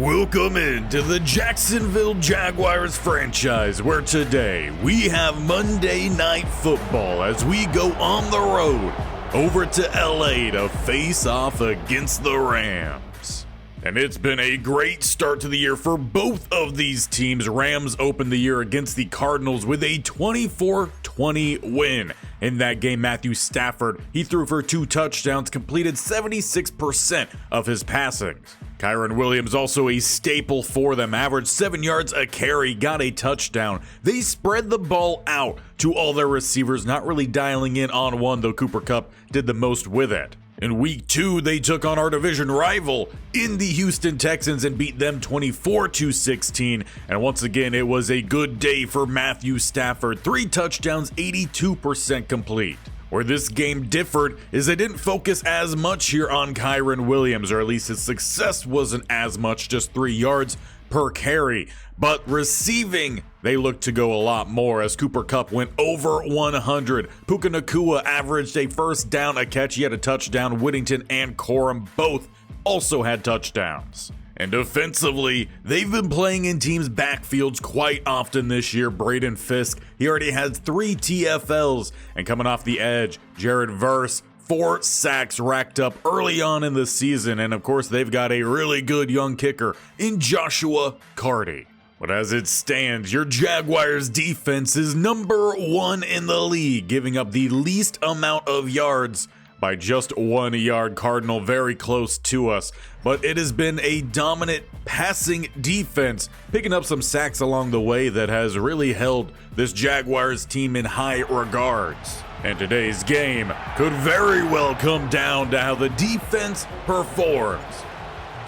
Welcome into the Jacksonville Jaguars franchise, where today we have Monday Night Football as we go on the road over to LA to face off against the Rams. And it's been a great start to the year for both of these teams. Rams opened the year against the Cardinals with a 24-20 win. In that game, Matthew Stafford, he threw for 2 touchdowns, completed 76% of his passings. Kyren Williams, also a staple for them, averaged 7 yards a carry, got a touchdown. They spread the ball out to all their receivers, not really dialing in on one, though Cooper Kupp did the most with it. In week 2, they took on our division rival in the Houston Texans and beat them 24-16. And once again, it was a good day for Matthew Stafford. 3 touchdowns, 82% complete. Where this game differed is they didn't focus as much here on Kyren Williams, or at least his success wasn't as much, just 3 yards per carry. But receiving, they looked to go a lot more as Cooper Kupp went over 100. Puka Nacua averaged a first down a catch. He had a touchdown. Whittington and Corum both also had touchdowns. And offensively, they've been playing in teams' backfields quite often this year. Braden Fisk, he already has 3 TFLs. And coming off the edge, Jared Verse, 4 sacks racked up early on in the season. And of course, they've got a really good young kicker in Joshua Carty. But as it stands, your Jaguars defense is number 1 in the league, giving up the least amount of yards by just 1 yard. Cardinal very close to us, but it has been a dominant passing defense, picking up some sacks along the way that has really held this Jaguars team in high regards. And today's game could very well come down to how the defense performs.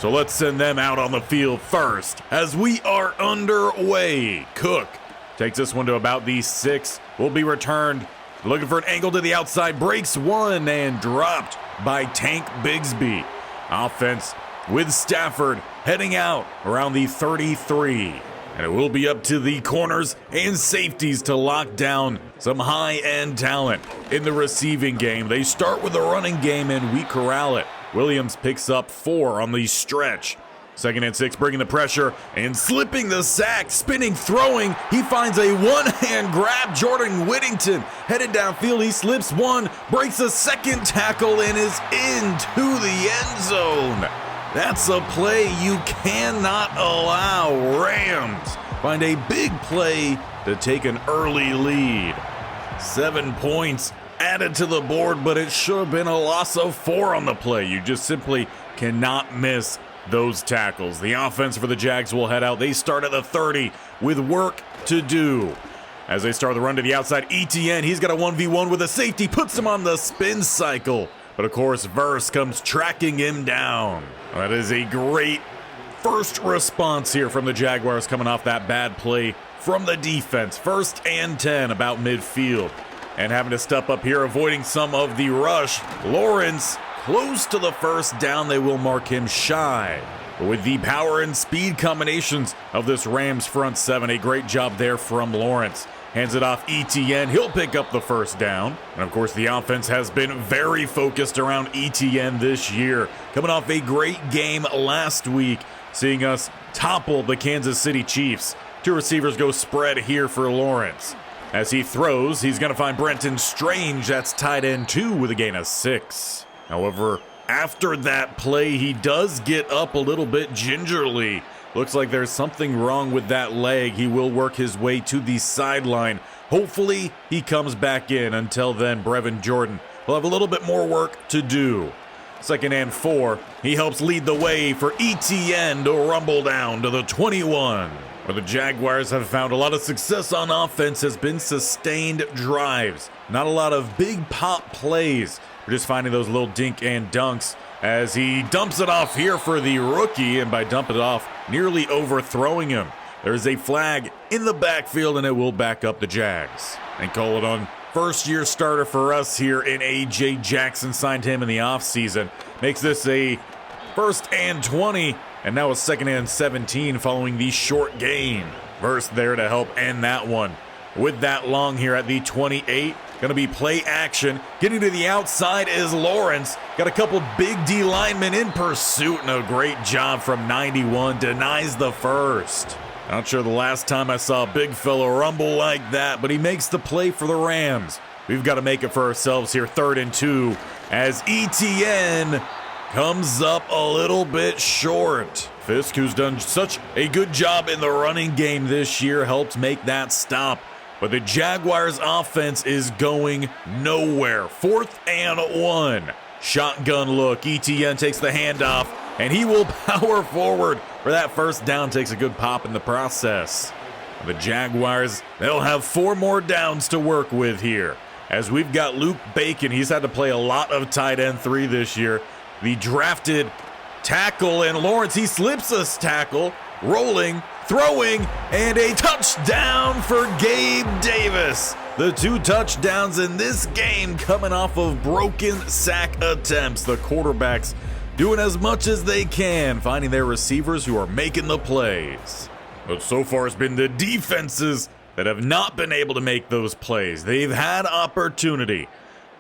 So let's send them out on the field first as we are underway. Cook takes this one to about the 6, will be returned. Looking for an angle to the outside, breaks one and dropped by Tank Bigsby. Offense with Stafford heading out around the 33. And it will be up to the corners and safeties to lock down some high-end talent in the receiving game. They start with a running game and we corral it. Williams picks up 4 on the stretch. 2nd and 6, bringing the pressure and slipping the sack, spinning, throwing. He finds a one-hand grab. Jordan Whittington headed downfield. He slips one, breaks a 2nd tackle, and is into the end zone. That's a play you cannot allow. Rams find a big play to take an early lead. 7 points added to the board, but it should have been a loss of 4 on the play. You just simply cannot miss those tackles. The offense for the Jags will head out. They start at the 30 with work to do. As they start the run to the outside, ETN, he's got a 1v1 with a safety, puts him on the spin cycle. But of course, Verse comes tracking him down. That is a great first response here from the Jaguars coming off that bad play from the defense. 1st and 10 about midfield. And having to step up here, avoiding some of the rush. Lawrence close to the first down. They will mark him shy. But with the power and speed combinations of this Rams front 7, a great job there from Lawrence. Hands it off ETN. He'll pick up the first down. And of course, the offense has been very focused around ETN this year. Coming off a great game last week, seeing us topple the Kansas City Chiefs. 2 receivers go spread here for Lawrence. As he throws, he's going to find Brenton Strange. That's tight end 2 with a gain of 6. However, after that play, he does get up a little bit gingerly. Looks like there's something wrong with that leg. He will work his way to the sideline. Hopefully, he comes back in. Until then, Brevin Jordan will have a little bit more work to do. 2nd and 4. He helps lead the way for ETN to rumble down to the 21. Where the Jaguars have found a lot of success on offense has been sustained drives. Not a lot of big pop plays. We're just finding those little dink and dunks as he dumps it off here for the rookie, and by dumping it off, nearly overthrowing him. There's a flag in the backfield, and it will back up the Jags. And call it on first-year starter for us here in A.J. Jackson. Signed him in the offseason. Makes this a 1st and 20, and now a 2nd and 17 following the short gain. Verse there to help end that one. With that long here at the 28, Going to be play action. Getting to the outside is Lawrence. Got a couple big D linemen in pursuit, and a great job from 91. Denies the first. Not sure the last time I saw a big fellow rumble like that, but he makes the play for the Rams. We've got to make it for ourselves here, 3rd and 2, as ETN comes up a little bit short. Fisk, who's done such a good job in the running game this year, helped make that stop. But the Jaguars offense is going nowhere. 4th and 1. Shotgun look. ETN takes the handoff, and he will power forward for that first down. Takes a good pop in the process. The Jaguars, they'll have 4 more downs to work with here. As we've got Luke Bacon, he's had to play a lot of tight end 3 this year. The drafted tackle, and Lawrence, he slips us tackle, rolling, throwing, and a touchdown for Gabe Davis. The 2 touchdowns in this game coming off of broken sack attempts. The quarterbacks doing as much as they can, finding their receivers who are making the plays. But so far it's been the defenses that have not been able to make those plays. They've had opportunity.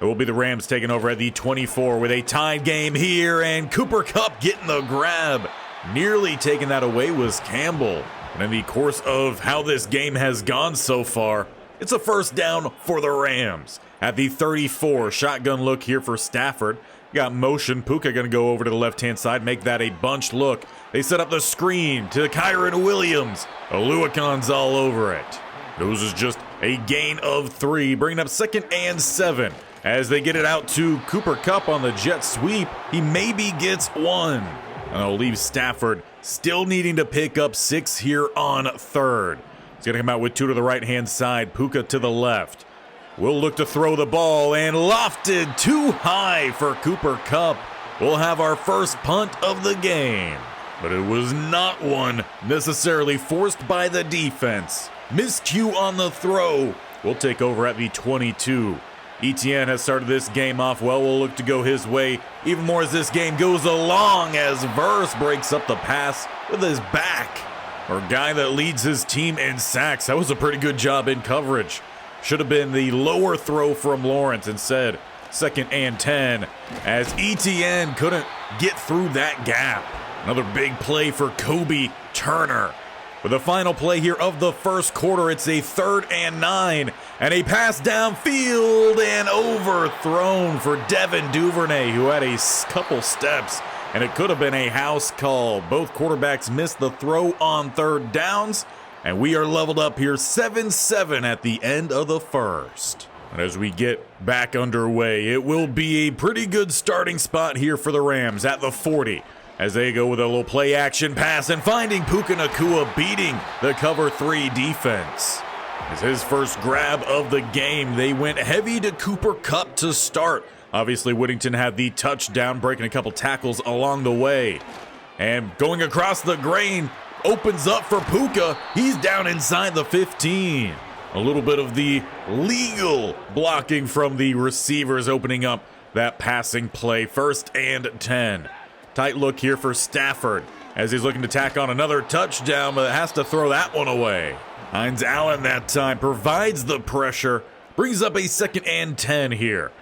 It will be the Rams taking over at the 24 with a tied game here, and Cooper Kupp getting the grab. Nearly taking that away was Campbell. And in the course of how this game has gone so far, it's a first down for the Rams. At the 34, shotgun look here for Stafford. Got motion. Puka going to go over to the left-hand side, make that a bunch look. They set up the screen to Kyron Williams. Oluwakon's all over it. Those is just a gain of 3, bringing up 2nd and 7. As they get it out to Cooper Kupp on the jet sweep, he maybe gets 1. And it'll leave Stafford still needing to pick up 6 here on 3rd. He's going to come out with 2 to the right-hand side, Puka to the left. We'll look to throw the ball, and lofted too high for Cooper Kupp. We'll have our first punt of the game. But it was not one necessarily forced by the defense. Miscue on the throw. We'll take over at the 22. ETN has started this game off well. We'll look to go his way even more as this game goes along, as Verse breaks up the pass with his back. Our guy that leads his team in sacks. That was a pretty good job in coverage. Should have been the lower throw from Lawrence. Instead, 2nd and 10, as ETN couldn't get through that gap. Another big play for Kobe Turner. With the final play here of the first quarter, it's a 3rd and 9, and a pass downfield and overthrown for Devin Duvernay, who had a couple steps, and it could have been a house call. Both quarterbacks missed the throw on 3rd downs, and we are leveled up here 7-7 at the end of the first. And as we get back underway, it will be a pretty good starting spot here for the Rams at the 40. As they go with a little play action pass and finding Puka Nacua beating the cover 3 defense. As his first grab of the game, they went heavy to Cooper Kupp to start. Obviously, Whittington had the touchdown, breaking a couple tackles along the way. And going across the grain, opens up for Puka. He's down inside the 15. A little bit of the legal blocking from the receivers opening up that passing play. 1st and 10. Tight look here for Stafford as he's looking to tack on another touchdown, but has to throw that one away. Hines Allen that time provides the pressure, brings up a 2nd and 10 here.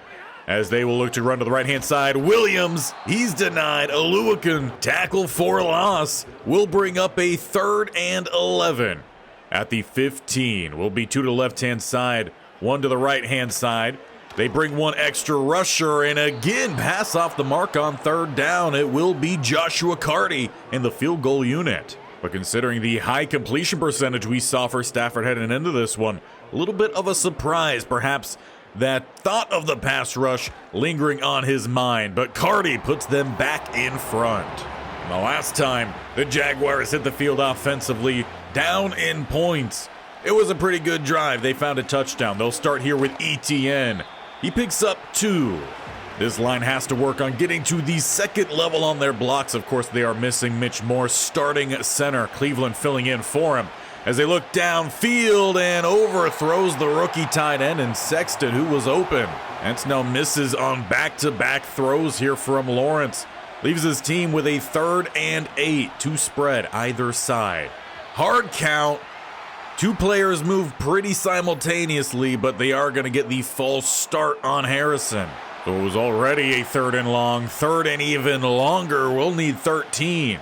As they will look to run to the right-hand side, Williams, he's denied. Oluwakun, tackle for loss, will bring up a 3rd and 11. At the 15, will be 2 to the left-hand side, 1 to the right-hand side. They bring 1 extra rusher, and again pass off the mark on 3rd down. It will be Joshua Carty in the field goal unit. But considering the high completion percentage we saw for Stafford heading into this one, a little bit of a surprise, perhaps that thought of the pass rush lingering on his mind. But Carty puts them back in front. The last time the Jaguars hit the field offensively, down in points, it was a pretty good drive. They found a touchdown. They'll start here with ETN. He picks up 2. This line has to work on getting to the 2nd level on their blocks. Of course, they are missing Mitch Moore, starting center. Cleveland filling in for him as they look downfield and overthrows the rookie tight end and Sexton, who was open. That's now misses on back-to-back throws here from Lawrence. Leaves his team with a 3rd and 8 to spread either side. Hard count. Two players move pretty simultaneously, but they are going to get the false start on Harrison. So it was already a 3rd and long, 3rd and even longer. We'll need 13.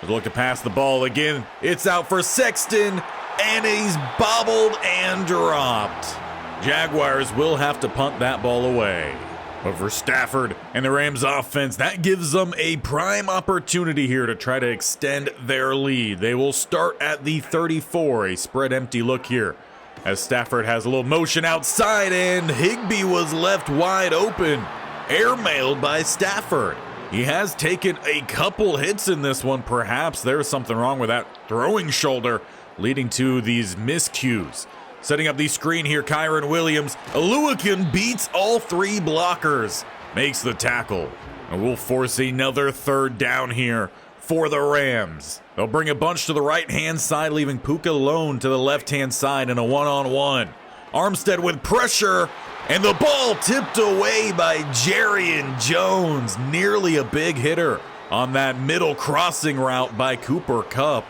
We'll look to pass the ball again. It's out for Sexton, and he's bobbled and dropped. Jaguars will have to punt that ball away. But for Stafford and the Rams offense, that gives them a prime opportunity here to try to extend their lead. They will start at the 34, a spread empty look here, as Stafford has a little motion outside, and Higbee was left wide open. Airmailed by Stafford. He has taken a couple hits in this one. Perhaps there's something wrong with that throwing shoulder, leading to these miscues. Setting up the screen here, Kyron Williams. Oluwakin beats all 3 blockers. Makes the tackle. And we'll force another 3rd down here for the Rams. They'll bring a bunch to the right-hand side, leaving Puka alone to the left-hand side in a one-on-one. Armstead with pressure, and the ball tipped away by Jarrian Jones. Nearly a big hitter on that middle crossing route by Cooper Kupp.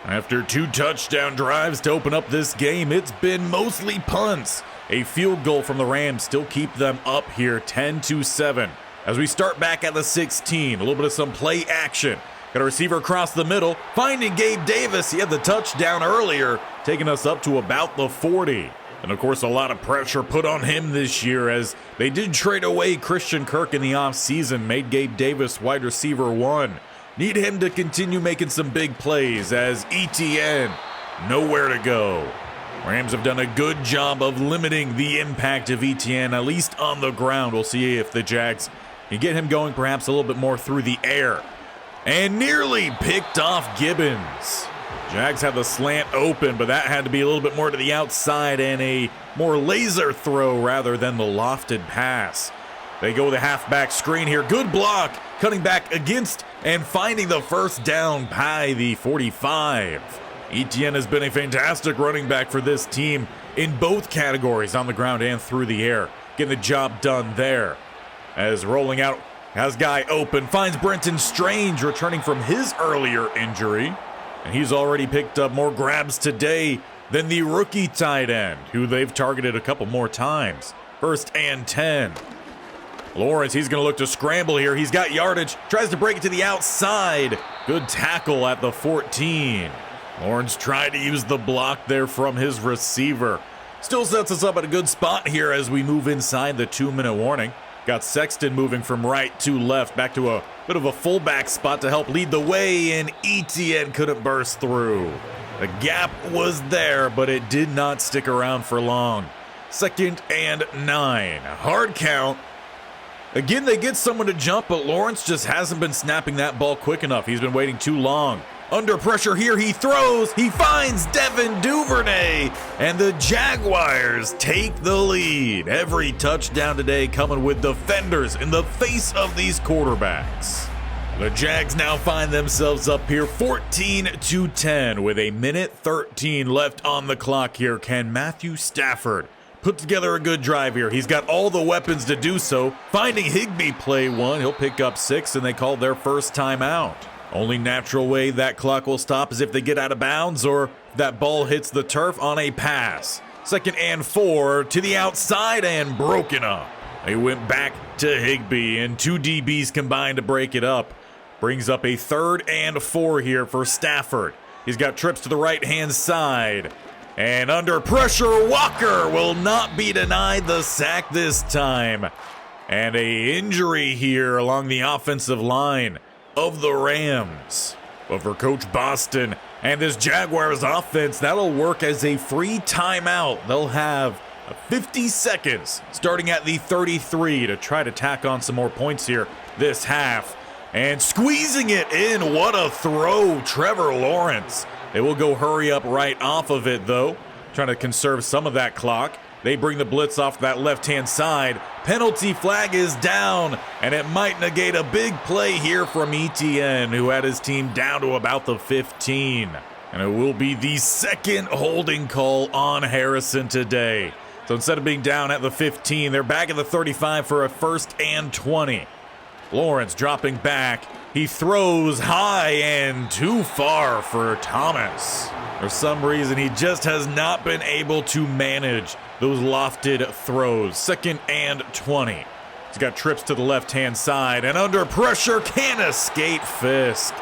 After 2 touchdown drives to open up this game, it's been mostly punts. A field goal from the Rams still keep them up here 10-7. As we start back at the 16, a little bit of some play action. Got a receiver across the middle, finding Gabe Davis. He had the touchdown earlier, taking us up to about the 40. And of course, a lot of pressure put on him this year, as they did trade away Christian Kirk in the offseason, made Gabe Davis wide receiver 1. Need him to continue making some big plays, as ETN nowhere to go. Rams have done a good job of limiting the impact of ETN, at least on the ground. We'll see if the Jags can get him going perhaps a little bit more through the air. And nearly picked off Gibbons. Jags had the slant open, but that had to be a little bit more to the outside and a more laser throw rather than the lofted pass. They go with a halfback screen here. Good block, cutting back against and finding the 1st down by the 45. Etienne has been a fantastic running back for this team in both categories, on the ground and through the air. Getting the job done there. As rolling out, has guy open, finds Brenton Strange returning from his earlier injury. And he's already picked up more grabs today than the rookie tight end, who they've targeted a couple more times. 1st and 10. Lawrence, he's going to look to scramble here. He's got yardage, tries to break it to the outside. Good tackle at the 14. Lawrence tried to use the block there from his receiver. Still sets us up at a good spot here as we move inside the 2-minute warning. Got Sexton moving from right to left, back to a bit of a fullback spot to help lead the way, and Etienne couldn't burst through. The gap was there, but it did not stick around for long. 2nd and 9. Hard count. Again, they get someone to jump, but Lawrence just hasn't been snapping that ball quick enough. He's been waiting too long. Under pressure here, he throws. He finds Devin Duvernay, and the Jaguars take the lead. Every touchdown today coming with defenders in the face of these quarterbacks. The Jags now find themselves up here 14-10 with a minute 13 left on the clock here. Can Matthew Stafford put together a good drive here? He's got all the weapons to do so. Finding Higbee play 1, he'll pick up 6, and they call their first timeout. Only natural way that clock will stop is if they get out of bounds or that ball hits the turf on a pass. 2nd and 4 to the outside and broken up. They went back to Higbee, and 2 DBs combined to break it up. Brings up a 3rd and 4 here for Stafford. He's got trips to the right-hand side. And under pressure, Walker will not be denied the sack this time. And a injury here along the offensive line of the Rams. But for Coach Boston and this Jaguars offense, that'll work as a free timeout. They'll have 50 seconds starting at the 33 to try to tack on some more points here this half. And squeezing it in, what a throw, Trevor Lawrence. They will go hurry up right off of it though, trying to conserve some of that clock. They bring the blitz off that left-hand side. Penalty flag is down, and it might negate a big play here from Etienne, who had his team down to about the 15. And it will be the 2nd holding call on Harrison today. So instead of being down at the 15, they're back at the 35 for a 1st and 20. Lawrence dropping back, He throws high and too far for Thomas. For some reason, he just has not been able to manage those lofted throws. 2nd and 20. He's got trips to the left-hand side, and under pressure can't escape Fisk.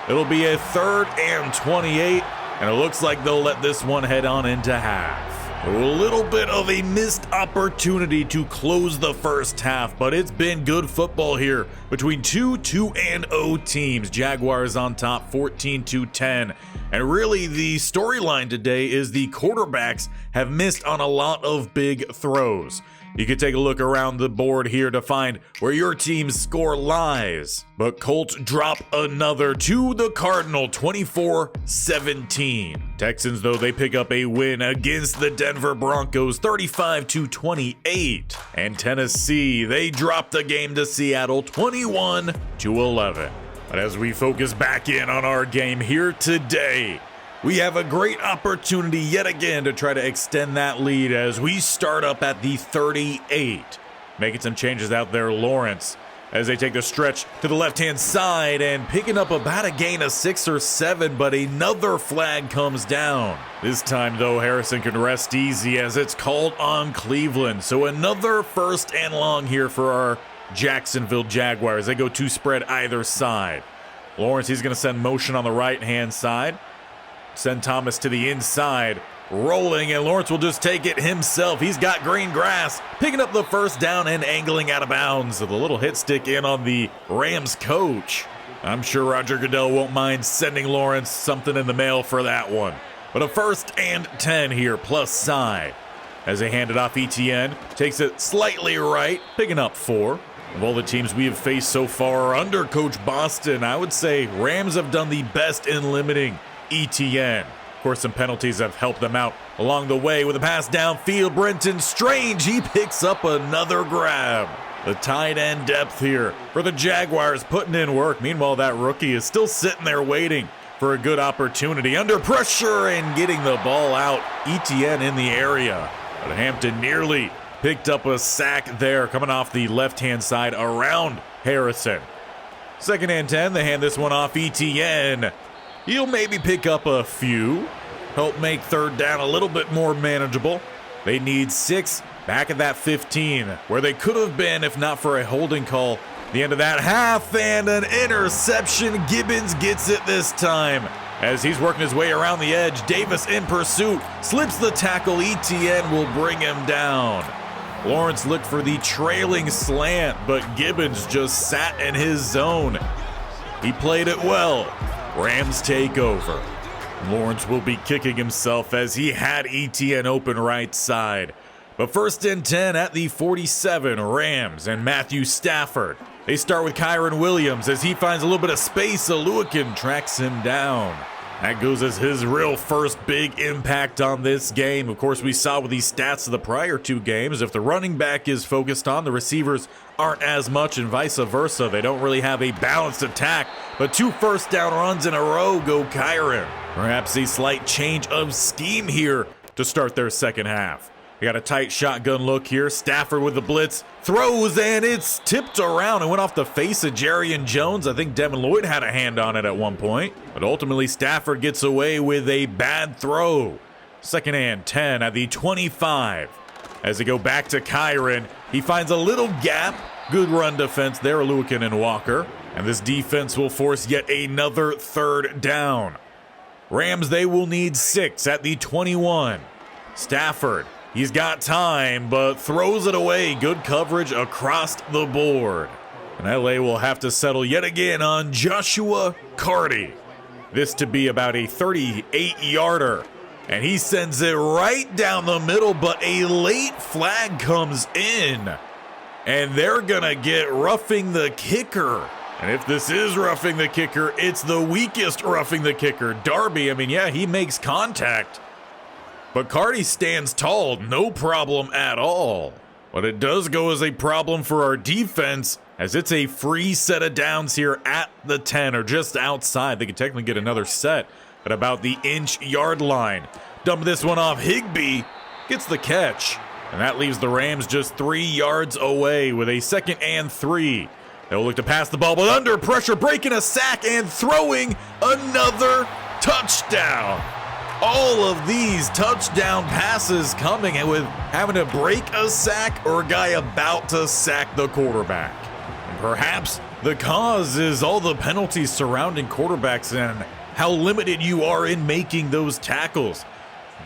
It'll be a 3rd and 28, and it looks like they'll let this one head on into half. A little bit of a missed opportunity to close the first half, but it's been good football here between two 2-0 teams. Jaguars on top 14-10. And really the storyline today is the quarterbacks have missed on a lot of big throws. You can take a look around the board here to find where your team's score lies. But Colts drop another to the Cardinal, 24-17. Texans, though, they pick up a win against the Denver Broncos, 35-28. And Tennessee, they drop the game to Seattle, 21-11. But as we focus back in on our game here today, we have a great opportunity yet again to try to extend that lead as we start up at the 38. Making some changes out there, Lawrence, as they take the stretch to the left-hand side and picking up about a gain of 6 or 7, but another flag comes down. This time, though, Harrison can rest easy as it's called on Cleveland. So another 1st and long here for our Jacksonville Jaguars. They go 2 spread either side. Lawrence, he's going to send motion on the right-hand side. Send Thomas to the inside, rolling, and Lawrence will just take it himself. He's got green grass, picking up the 1st down and angling out of bounds. So the little hit stick in on the Rams coach. I'm sure Roger Goodell won't mind sending Lawrence something in the mail for that one. But a 1st and 10 here, plus side. As they hand it off, Etienne takes it slightly right, picking up 4. Of all the teams we have faced so far under Coach Boston, I would say Rams have done the best in limiting Etienne. Of course, some penalties have helped them out along the way with a pass downfield. Brenton Strange, he picks up another grab. The tight end depth here for the Jaguars putting in work. Meanwhile, that rookie is still sitting there waiting for a good opportunity. Under pressure and getting the ball out. Etienne in the area. But Hampton nearly picked up a sack there coming off the left-hand side around Harrison. 2nd and 10, they hand this one off Etienne. He'll maybe pick up a few, help make 3rd down a little bit more manageable. They need 6 back at that 15, where they could have been if not for a holding call. The end of that half and an interception. Gibbons gets it this time. As he's working his way around the edge, Davis in pursuit, slips the tackle. Etienne will bring him down. Lawrence looked for the trailing slant, but Gibbons just sat in his zone. He played it well. Rams take over. Lawrence will be kicking himself as he had Etienne open right side. But 1st and 10 at the 47, Rams and Matthew Stafford. They start with Kyron Williams as he finds a little bit of space. Oluwakin tracks him down. That goes as his real first big impact on this game. Of course, we saw with these stats of the prior 2 games, if the running back is focused on, the receivers aren't as much, and vice versa. They don't really have a balanced attack, but 2 1st down runs in a row go Kyron. Perhaps a slight change of scheme here to start their 2nd half. They got a tight shotgun look here. Stafford with the blitz, throws, and it's tipped around and went off the face of Jarrian Jones. I think Devin Lloyd had a hand on it at one point, but ultimately Stafford gets away with a bad throw. 2nd and 10 at the 25. As they go back to Kyron, he finds a little gap. Good run defense there, Oluwakin and Walker. And this defense will force yet another 3rd down. Rams, they will need 6 at the 21. Stafford, he's got time, but throws it away. Good coverage across the board. And LA will have to settle yet again on Joshua Carty. This to be about a 38-yarder. And he sends it right down the middle, but a late flag comes in. And they're going to get roughing the kicker. And if this is roughing the kicker, it's the weakest roughing the kicker. Darby, I mean, yeah, he makes contact. But Carty stands tall, no problem at all. But it does go as a problem for our defense, as it's a free set of downs here at the 10, or just outside. They could technically get another set at about the inch-yard line. Dump this one off. Higbee gets the catch. And that leaves the Rams just 3 yards away with a 2nd and 3. They'll look to pass the ball, but under pressure, breaking a sack and throwing another touchdown. All of these touchdown passes coming with having to break a sack or a guy about to sack the quarterback. And perhaps the cause is all the penalties surrounding quarterbacks and how limited you are in making those tackles.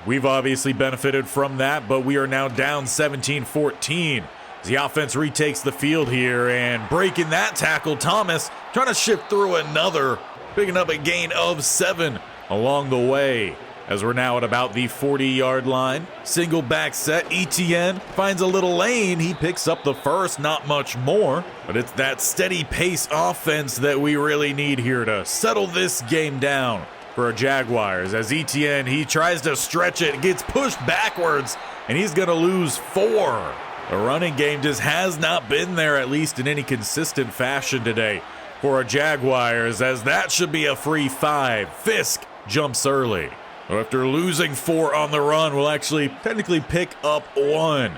We've obviously benefited from that, but we are now down 17-14. The offense retakes the field here and breaking that tackle. Thomas trying to shift through another, picking up a gain of 7 along the way. As we're now at about the 40-yard line. Single back set. Etienne finds a little lane. He picks up the first, not much more. But it's that steady pace offense that we really need here to settle this game down for our Jaguars. As Etienne, he tries to stretch it, gets pushed backwards, and he's going to lose 4. The running game just has not been there, at least in any consistent fashion today for our Jaguars, as that should be a free 5. Fisk jumps early. After losing 4 on the run, we'll actually technically pick up 1.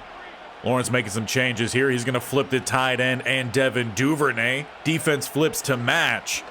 Lawrence making some changes here. He's going to flip the tight end and Devin Duvernay. Defense flips to match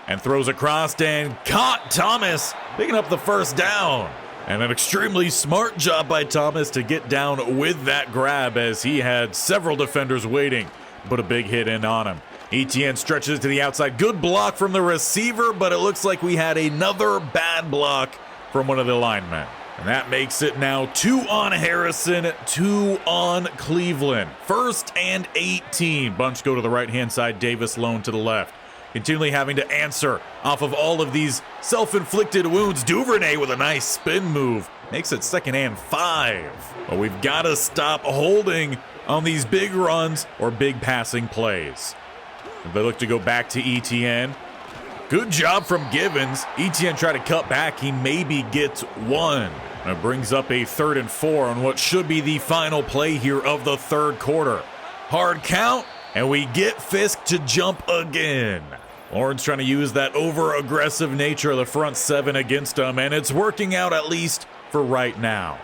and throws across and caught Thomas, picking up the first down. And an extremely smart job by Thomas to get down with that grab as he had several defenders waiting. Put a big hit in on him. Etienne stretches to the outside. Good block from the receiver, but it looks like we had another bad block from one of the linemen. And that makes it now 2 on Harrison, 2 on Cleveland. 1st and 18. Bunch go to the right-hand side, Davis lone to the left. Continually having to answer off of all of these self-inflicted wounds. Duvernay with a nice spin move. Makes it 2nd and 5. But we've got to stop holding on these big runs or big passing plays. They look to go back to Etienne. Good job from Givens. Etienne tried to cut back. He maybe gets 1. And it brings up a 3rd and 4 on what should be the final play here of the 3rd quarter. Hard count, and we get Fisk to jump again. Lawrence trying to use that over-aggressive nature of the front 7 against him, and it's working out at least for right now.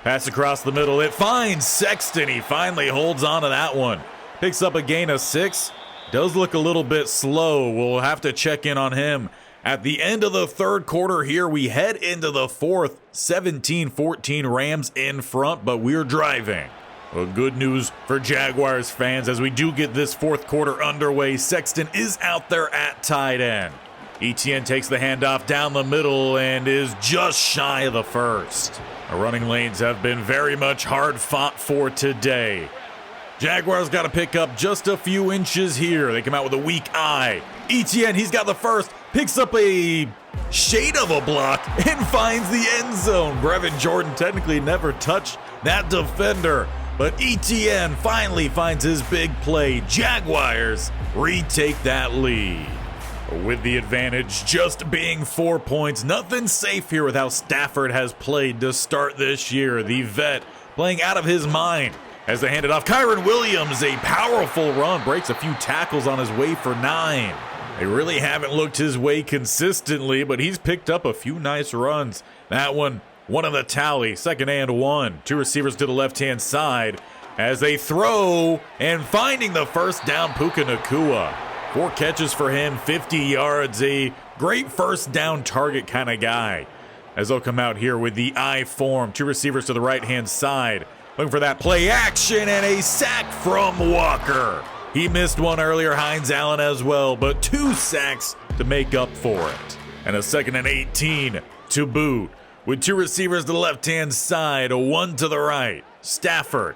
Pass across the middle. It finds Sexton. He finally holds on to that one. Picks up a gain of 6. Does look a little bit slow. We'll have to check in on him. At the end of the 3rd quarter here, we head into the 4th. 17-14 Rams in front, but we're driving. Well, good news for Jaguars fans as we do get this 4th quarter underway. Sexton is out there at tight end. Etienne takes the handoff down the middle and is just shy of the 1st. Our running lanes have been very much hard fought for today. Jaguars got to pick up just a few inches here. They come out with a weak eye. Etienne, he's got the first, picks up a shade of a block and finds the end zone. Brevin Jordan technically never touched that defender, but Etienne finally finds his big play. Jaguars retake that lead. With the advantage just being 4 points, nothing safe here with how Stafford has played to start this year. The vet playing out of his mind. As they hand it off, Kyron Williams, a powerful run, breaks a few tackles on his way for 9. They really haven't looked his way consistently, but he's picked up a few nice runs. That one on the tally, 2nd and 1. 2 receivers to the left-hand side as they throw and finding the first down, Puka Nacua. 4 catches for him, 50 yards, a great first down target kind of guy. As they'll come out here with the I form, 2 receivers to the right-hand side. Looking for that play action and a sack from Walker. He missed one earlier, Hines Allen as well, but 2 sacks to make up for it. And a 2nd and 18 to boot. With 2 receivers to the left-hand side, 1 to the right. Stafford,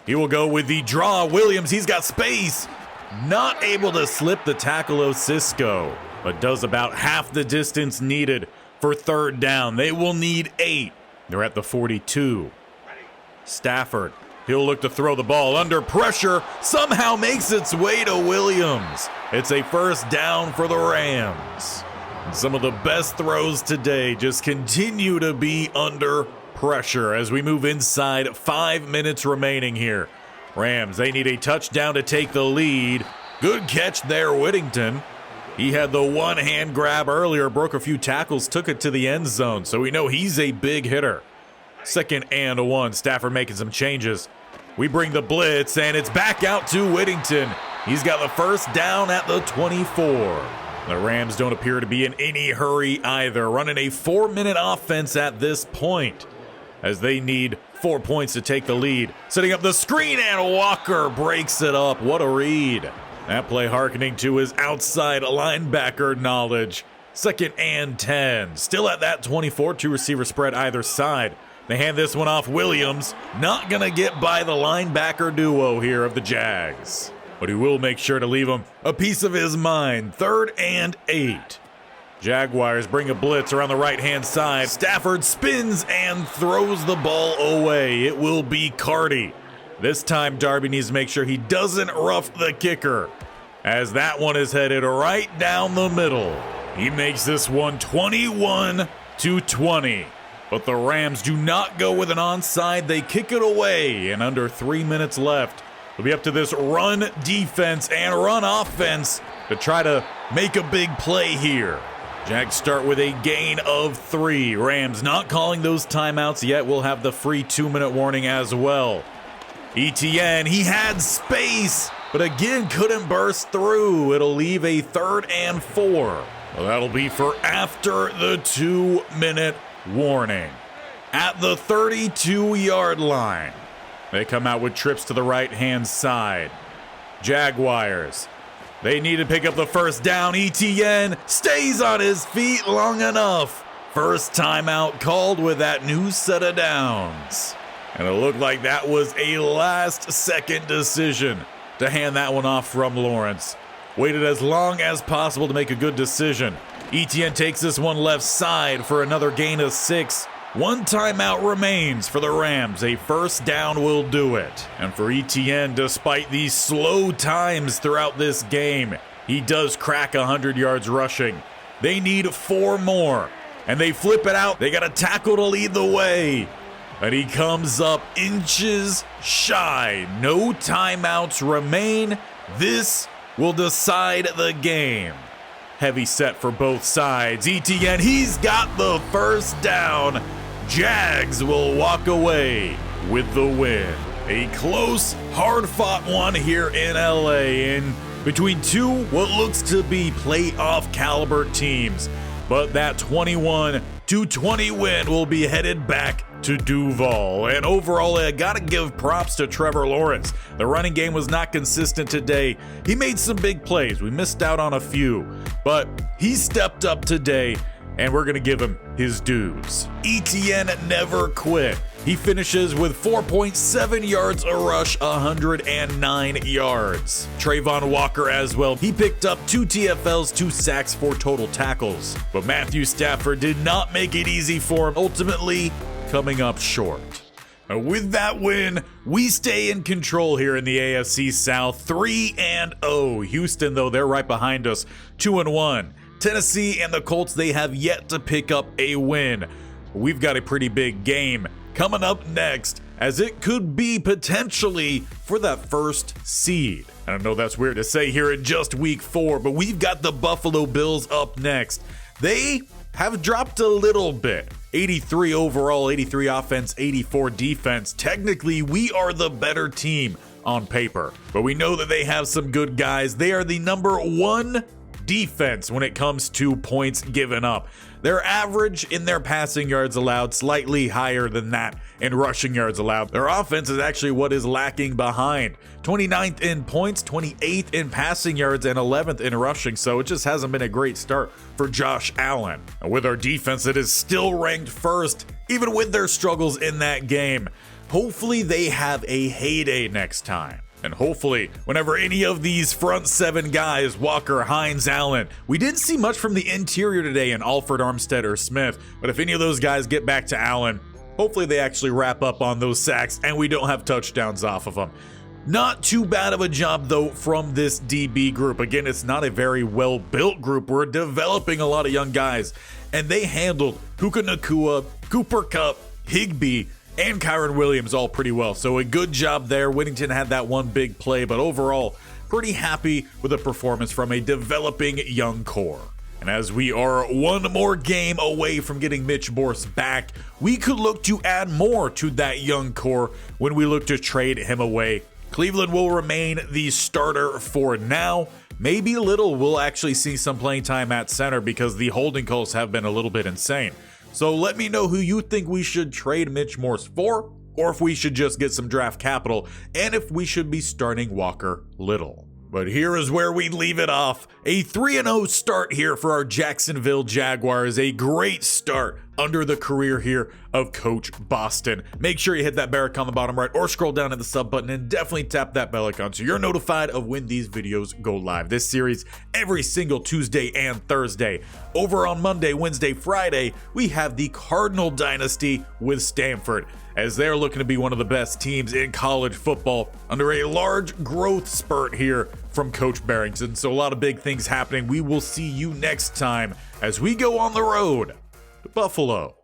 he will go with the draw. Williams, he's got space. Not able to slip the tackle of Cisco, but does about half the distance needed for 3rd down. They will need 8. They're at the 42. Stafford, he'll look to throw the ball under pressure, somehow makes its way to Williams. It's a first down for the Rams. And some of the best throws today just continue to be under pressure as we move inside. 5 minutes remaining here. Rams, they need a touchdown to take the lead. Good catch there, Whittington. He had the one-hand grab earlier, broke a few tackles, took it to the end zone, so we know he's a big hitter. 2nd and 1. Stafford making some changes. We bring the blitz, and it's back out to Whittington. He's got the first down at the 24. The Rams don't appear to be in any hurry either, running a 4-minute offense at this point, as they need 4 points to take the lead. Setting up the screen, and Walker breaks it up. What a read. That play hearkening to his outside linebacker knowledge. 2nd and 10. Still at that 24, 2 receiver spread either side. They hand this one off. Williams not going to get by the linebacker duo here of the Jags, but he will make sure to leave him a piece of his mind. 3rd and 8. Jaguars bring a blitz around the right-hand side. Stafford spins and throws the ball away. It will be Carty. This time, Darby needs to make sure he doesn't rough the kicker, as that one is headed right down the middle. He makes this one 21-20. But the Rams do not go with an onside. They kick it away, and under 3 minutes left, it'll be up to this run defense and run offense to try to make a big play here. Jags start with a gain of 3. Rams not calling those timeouts yet. We'll have the free 2-minute warning as well. ETN, he had space, but again couldn't burst through. It'll leave a 3rd and 4. Well, that'll be for after the 2-minute warning. At the 32-yard line, they come out with trips to the right-hand side. Jaguars, they need to pick up the first down. ETN stays on his feet long enough. First timeout called with that new set of downs. And it looked like that was a last-second decision to hand that one off from Lawrence. Waited as long as possible to make a good decision. ETN takes this one left side for another gain of 6. 1 timeout remains for the Rams. A first down will do it. And for ETN, despite these slow times throughout this game, he does crack 100 yards rushing. They need 4 more, and they flip it out. They got a tackle to lead the way, and he comes up inches shy. No timeouts remain. This will decide the game. Heavy set for both sides. ETN, he's got the first down. Jags will walk away with the win. A close, hard-fought one here in LA, in between two what looks to be playoff caliber teams. But that 21-20 win will be headed back to Duval. And overall, I gotta give props to Trevor Lawrence. The running game was not consistent today. He made some big plays. We missed out on a few, but he stepped up today, and we're gonna give him his dues. ETN never quit. He finishes with 4.7 yards a rush, 109 yards. Trayvon Walker as well. He picked up 2 TFLs, 2 sacks, 4 total tackles. But Matthew Stafford did not make it easy for him, ultimately coming up short. With that win, we stay in control here in the AFC South, 3-0. Houston, though, they're right behind us, 2-1. Tennessee and the Colts, they have yet to pick up a win. We've got a pretty big game coming up next, as it could be potentially for that first seed. I don't know, that's weird to say here in just week 4, but we've got the Buffalo Bills up next. They have dropped a little bit. 83 overall, 83 offense, 84 defense. Technically, we are the better team on paper, but we know that they have some good guys. They are the number 1 defense when it comes to points given up. They're average in their passing yards allowed, slightly higher than that in rushing yards allowed. Their offense is actually what is lacking behind. 29th in points, 28th in passing yards, and 11th in rushing, so it just hasn't been a great start for Josh Allen. And with our defense, it is still ranked first, even with their struggles in that game. Hopefully they have a heyday next time. And hopefully, whenever any of these front 7 guys, Walker, Hines, Allen, we didn't see much from the interior today in Alford, Armstead, or Smith, but if any of those guys get back to Allen, hopefully they actually wrap up on those sacks and we don't have touchdowns off of them. Not too bad of a job, though, from this DB group. Again, it's not a very well-built group. We're developing a lot of young guys, and they handled Puka Nacua, Cooper Kupp, Higbee, and Kyron Williams all pretty well. So a good job there. Whittington had that one big play, but overall, pretty happy with the performance from a developing young core. And as we are one more game away from getting Mitch Morse back, we could look to add more to that young core when we look to trade him away Cleveland will remain the starter for now. Maybe Little will actually see some playing time at center because the holding calls have been a little bit insane. So let me know who you think we should trade Mitch Morse for, or if we should just get some draft capital, and if we should be starting Walker Little. But here is where we leave it off. A 3-0 start here for our Jacksonville Jaguars. A great start under the career here of Coach Boston. Make sure you hit that bell icon on the bottom right or scroll down to the sub button and definitely tap that bell icon so you're notified of when these videos go live. This series every single Tuesday and Thursday. Over on Monday, Wednesday, Friday, we have the Cardinal Dynasty with Stanford, as they're looking to be one of the best teams in college football under a large growth spurt here from Coach Barrington. So a lot of big things happening. We will see you next time as we go on the road to Buffalo.